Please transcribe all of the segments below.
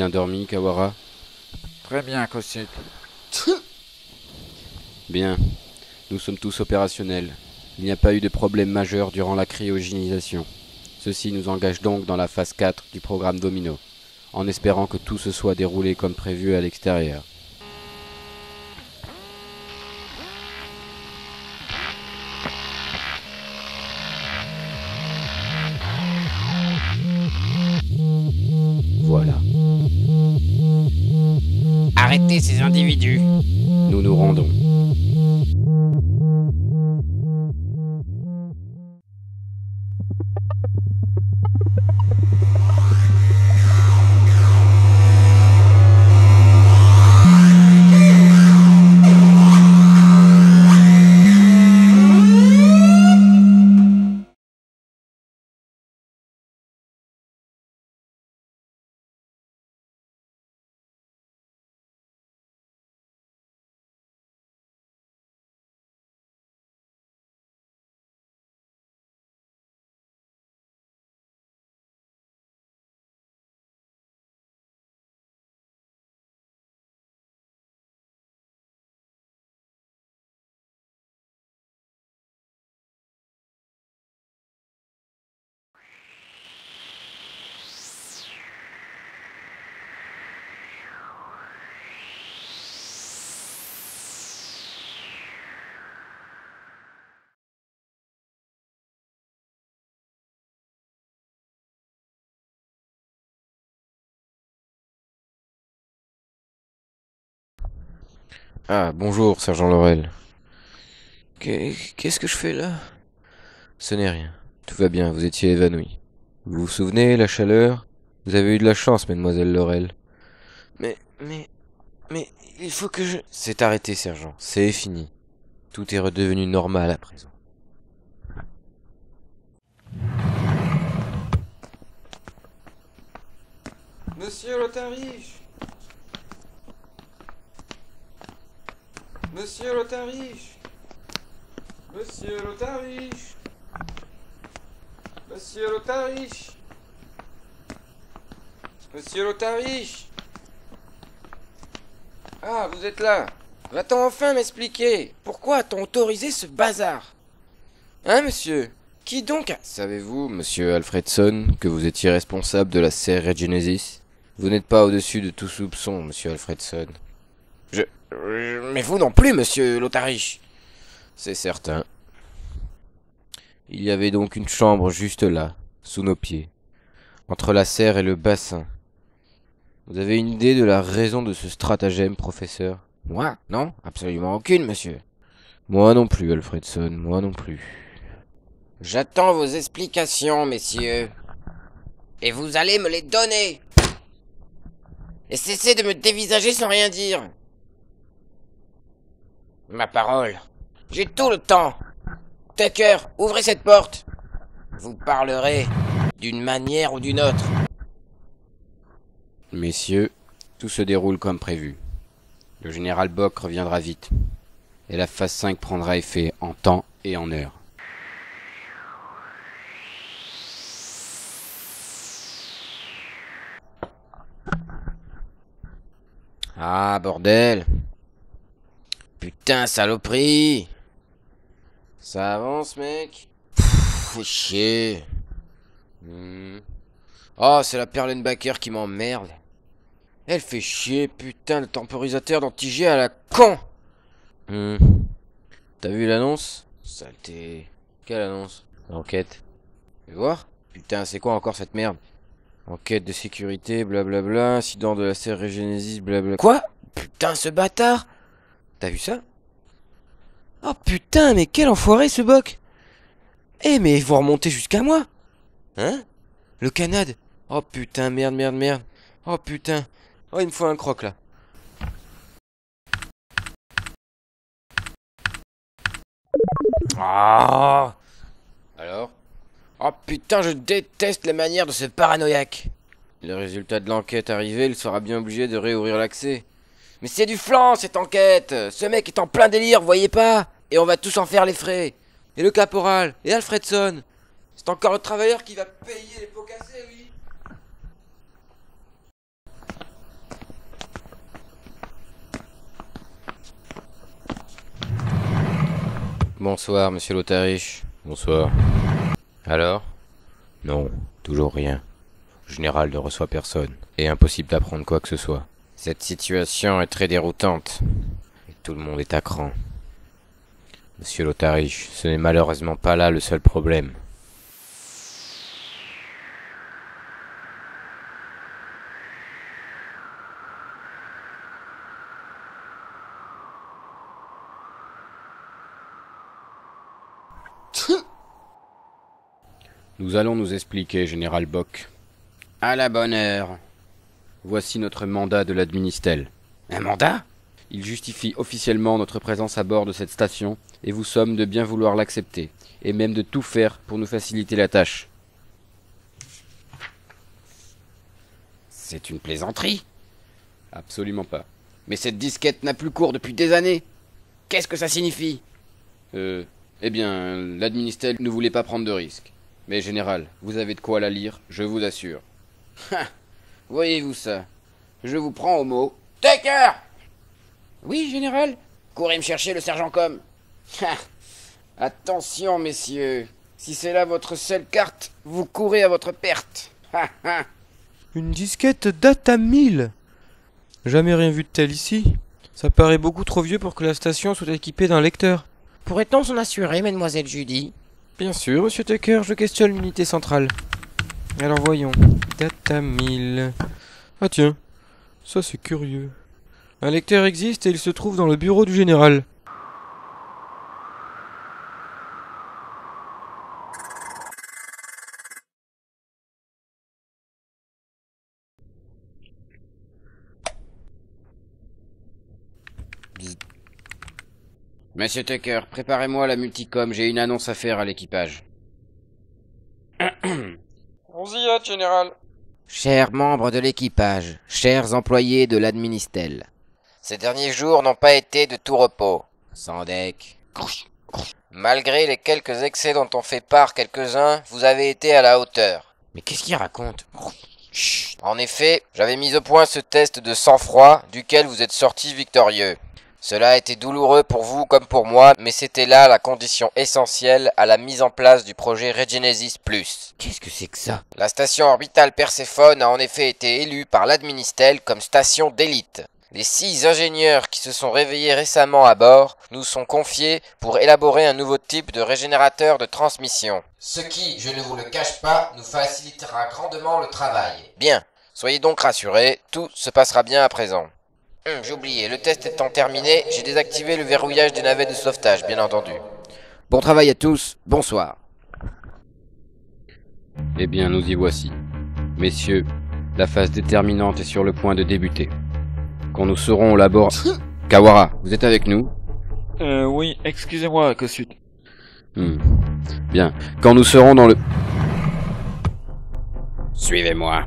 bien dormi, Kawara? Très bien, Kosuke. Bien. Nous sommes tous opérationnels. Il n'y a pas eu de problème majeur durant la cryogénisation. Ceci nous engage donc dans la phase 4 du programme Domino, en espérant que tout se soit déroulé comme prévu à l'extérieur. Voilà. Arrêtez ces individus. Nous nous rendons. Ah, bonjour, sergent Laurel. Qu'est-ce que je fais là? Ce n'est rien. Tout va bien, vous étiez évanoui. Vous vous souvenez, la chaleur? Vous avez eu de la chance, mademoiselle Laurel. Mais, il faut que je... C'est arrêté, sergent. C'est fini. Tout est redevenu normal à présent. Monsieur Lotarich. Monsieur Lotarich. Monsieur Lotarich. Monsieur Lotarich. Monsieur Lotarich. Ah, vous êtes là. Va-t-on enfin m'expliquer pourquoi a-t-on autorisé ce bazar? Hein, monsieur? Qui donc a... Savez-vous, monsieur Alfredson, que vous étiez responsable de la serre Genesis? Vous n'êtes pas au-dessus de tout soupçon, monsieur Alfredson. Mais vous non plus, monsieur Lotarich. C'est certain. Il y avait donc une chambre juste là, sous nos pieds, entre la serre et le bassin. Vous avez une idée de la raison de ce stratagème, professeur? Moi? Non, absolument aucune, monsieur. Moi non plus, Alfredson, moi non plus. J'attends vos explications, messieurs. Et vous allez me les donner. Et cessez de me dévisager sans rien dire. Ma parole. J'ai tout le temps. Tucker, ouvrez cette porte. Vous parlerez d'une manière ou d'une autre. Messieurs, tout se déroule comme prévu. Le général Bock reviendra vite. Et la phase 5 prendra effet en temps et en heure. Ah, bordel. Putain, saloperie. Ça avance, mec. Fais chier. Oh, c'est la Perlenbacher qui m'emmerde. Elle fait chier, putain, le temporisateur d'anti-G à la con. T'as vu l'annonce? Saleté. Quelle annonce? Enquête. Fais voir? Putain, c'est quoi encore cette merde? Enquête de sécurité, blablabla, incident de la serre Genesis, blablabla. Quoi? Putain, ce bâtard. T'as vu ça? Oh putain, mais quel enfoiré ce Bock. Eh, mais vous remontez jusqu'à moi. Hein? Le Canade. Oh putain, merde. Oh putain. Oh, il me faut un croc là. Ah. Alors? Oh putain, je déteste les manières de ce paranoïaque. Le résultat de l'enquête arrivé, il sera bien obligé de réouvrir l'accès. Mais c'est du flan cette enquête. Ce mec est en plein délire, vous voyez pas? Et on va tous en faire les frais. Et le caporal? Et Alfredson? C'est encore le travailleur qui va payer les pots cassés, oui. bonsoir, monsieur Lautarich. Bonsoir. Alors? Non, toujours rien. Le général ne reçoit personne, et impossible d'apprendre quoi que ce soit. Cette situation est très déroutante, et tout le monde est à cran. Monsieur Lautarich, ce n'est malheureusement pas là le seul problème. Nous allons nous expliquer, Général Bock. À la bonne heure. Voici notre mandat de l'administel. Un mandat? Il justifie officiellement notre présence à bord de cette station, et vous sommes de bien vouloir l'accepter, et même de tout faire pour nous faciliter la tâche. C'est une plaisanterie. Absolument pas. Mais cette disquette n'a plus cours depuis des années. Qu'est-ce que ça signifie? Eh bien, l'administel ne voulait pas prendre de risques. Mais général, vous avez de quoi la lire, je vous assure. Voyez-vous ça? Je vous prends au mot. Tucker! Oui, général? Courez me chercher le sergent Com. Attention, messieurs. Si c'est là votre seule carte, vous courez à votre perte. Une disquette Data 1000. Jamais rien vu de tel ici. Ça paraît beaucoup trop vieux pour que la station soit équipée d'un lecteur. Pourrait-on s'en assurer, mademoiselle Judy? Bien sûr, monsieur Tucker, je questionne l'unité centrale. Alors voyons. Data 1000. Ah tiens, ça c'est curieux. Un lecteur existe et il se trouve dans le bureau du général. Monsieur Tucker, préparez-moi la multicom, j'ai une annonce à faire à l'équipage. On y hâte, général. Chers membres de l'équipage, chers employés de l'administel, ces derniers jours n'ont pas été de tout repos. Sans deck. Malgré les quelques excès dont on fait part quelques-uns, vous avez été à la hauteur. Mais qu'est-ce qu'il raconte? Chut. En effet, j'avais mis au point ce test de sang-froid, duquel vous êtes sortis victorieux. Cela a été douloureux pour vous comme pour moi, mais c'était là la condition essentielle à la mise en place du projet Regenesis Plus. Qu'est-ce que c'est que ça? La station orbitale Perséphone a en effet été élue par l'administel comme station d'élite. Les 6 ingénieurs qui se sont réveillés récemment à bord nous sont confiés pour élaborer un nouveau type de régénérateur de transmission. Ce qui, je ne vous le cache pas, nous facilitera grandement le travail. Bien, soyez donc rassurés, tout se passera bien à présent. J'ai oublié, le test étant terminé, j'ai désactivé le verrouillage des navets de sauvetage, bien entendu. Bon travail à tous, bonsoir. Eh bien, nous y voici. Messieurs, la phase déterminante est sur le point de débuter. Quand nous serons au labor... Kawara, vous êtes avec nous? Oui, excusez-moi, Kossuth. Bien, quand nous serons dans le... Suivez-moi.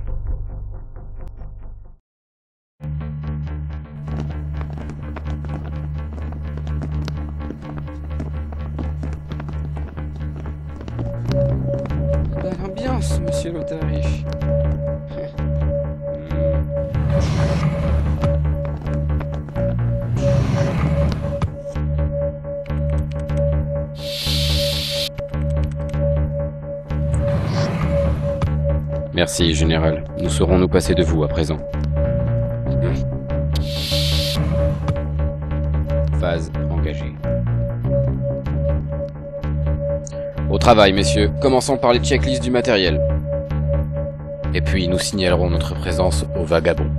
L'ambiance, monsieur Lautarich. Merci, général. Nous saurons nous passer de vous à présent. Phase engagée. Au travail, messieurs. Commençons par les checklists du matériel. Et puis, nous signalerons notre présence aux vagabonds.